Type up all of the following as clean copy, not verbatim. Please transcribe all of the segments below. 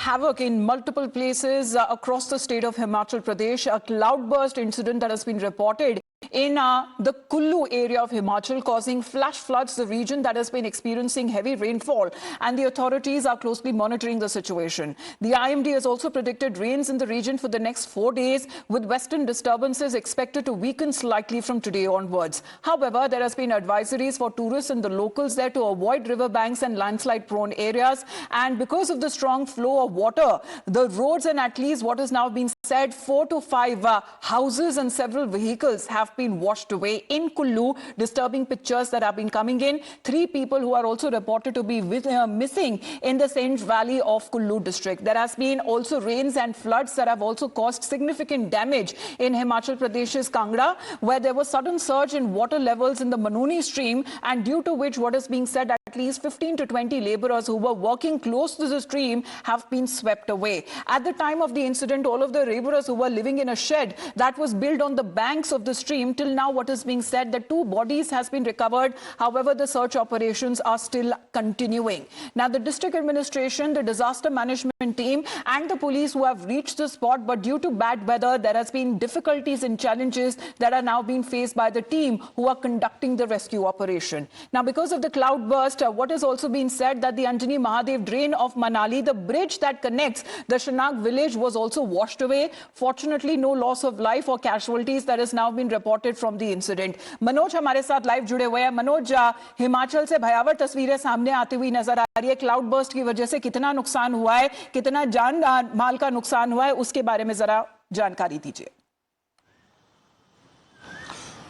havoc in multiple places across the state of Himachal Pradesh. A cloudburst incident that has been reported in the Kullu area of Himachal, causing flash floods, the region that has been experiencing heavy rainfall, and the authorities are closely monitoring the situation. The IMD has also predicted rains in the region for the next 4 days, with western disturbances expected to weaken slightly from today onwards. However, there has been advisories for tourists and the locals there to avoid riverbanks and landslide-prone areas, and because of the strong flow of water, the roads and at least what is now being said 4 to 5 houses and several vehicles have been washed away in Kullu. Disturbing pictures that have been coming in. 3 people who are also reported to be missing in the Sinj Valley of Kullu district. There has been also rains and floods that have also caused significant damage in Himachal Pradesh's Kangra, where there was sudden surge in water levels in the Manuni stream, and due to which what is being said at least 15 to 20 laborers who were working close to the stream have been swept away. At the time of the incident, all of the laborers who were living in a shed that was built on the banks of the stream. Till now, what is being said that 2 bodies has been recovered. However, the search operations are still continuing. Now, the district administration, the disaster management team and the police who have reached the spot, but due to bad weather, there has been difficulties and challenges that are now being faced by the team who are conducting the rescue operation. Now, because of the cloudburst, what has also been said that the Anjani Mahadev drain of Manali, the bridge that connects the Shanag village, was also washed away. Fortunately, no loss of life or casualties that has now been reported from the incident. Manoj हमारे साथ live जुड़े हुए हैं। मनोज, हिमाचल से भयावह तस्वीरें सामने आती हुई नजर आ रही है। क्लाउड बर्स्ट की वजह से कितना नुकसान हुआ है, कितना जान माल का नुकसान हुआ है, उसके बारे में जरा जानकारी दीजिए।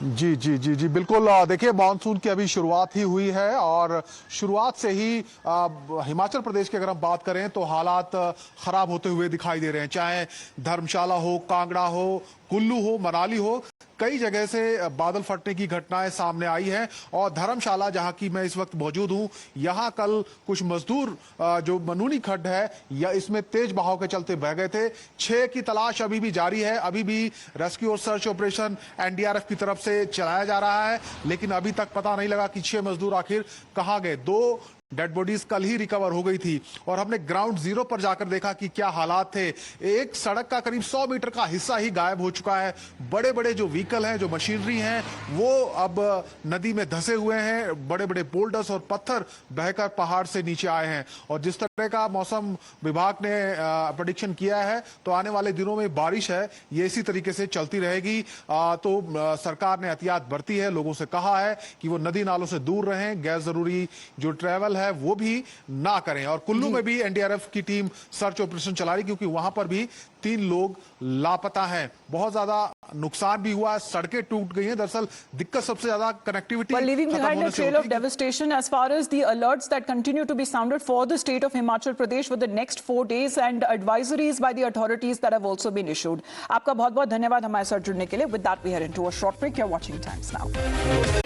जी जी जी जी बिल्कुल। देखिए, मानसून की अभी शुरुआत ही हुई है और शुरुआत से ही हिमाचल प्रदेश की अगर हम बात करें तो हालात खराब होते हुए दिखाई दे रहे हैं। चाहे धर्मशाला हो, कांगड़ा हो, कुल्लू हो, मनाली हो, कई जगह से बादल फटने की घटनाएं सामने आई हैं। और धर्मशाला, जहां की मैं इस वक्त मौजूद हूं, यहां कल कुछ मजदूर जो मनूनी खड्ड है या इसमें तेज बहाव के चलते बह गए थे। 6 की तलाश अभी भी जारी है। अभी भी रेस्क्यू और सर्च ऑपरेशन एनडीआरएफ की तरफ से चलाया जा रहा है, लेकिन अभी तक पता नहीं लगा कि 6 मजदूर आखिर कहां गए। 2 डेड बॉडीज कल ही रिकवर हो गई थी और हमने ग्राउंड जीरो पर जाकर देखा कि क्या हालात थे। एक सड़क का करीब 100 मीटर का हिस्सा ही गायब हो चुका है। बड़े बड़े जो व्हीकल हैं, जो मशीनरी हैं, वो अब नदी में धंसे हुए हैं। बड़े बड़े बोल्डर्स और पत्थर बहकर पहाड़ से नीचे आए हैं। और जिस तरह का मौसम विभाग ने प्रेडिक्शन किया है, तो आने वाले दिनों में बारिश है, ये इसी तरीके से चलती रहेगी। तो सरकार ने एहतियात बरती है, लोगों से कहा है कि वो नदी नालों से दूर रहें, गैर जरूरी जो ट्रैवल है वो भी ना करें। और कुल्लू में भी एनडीआरएफ की टीम सर्च ऑपरेशन चला रही, क्योंकि वहां पर भी 3 लोग लापता हैं। बहुत ज्यादा नुकसान भी हुआ है, सड़कें टूट गई हैं। दरअसल दिक्कत सबसे ज्यादा connectivity leaving behind a trail of devastation as far as the alerts that continue to be sounded for the state of Himachal Pradesh for the next 4 days and advisories by the authorities that have also been issued. आपका बहुत बहुत धन्यवाद हमारे साथ जुड़ने के लिए। With that we head into a short break. You're watching Times Now.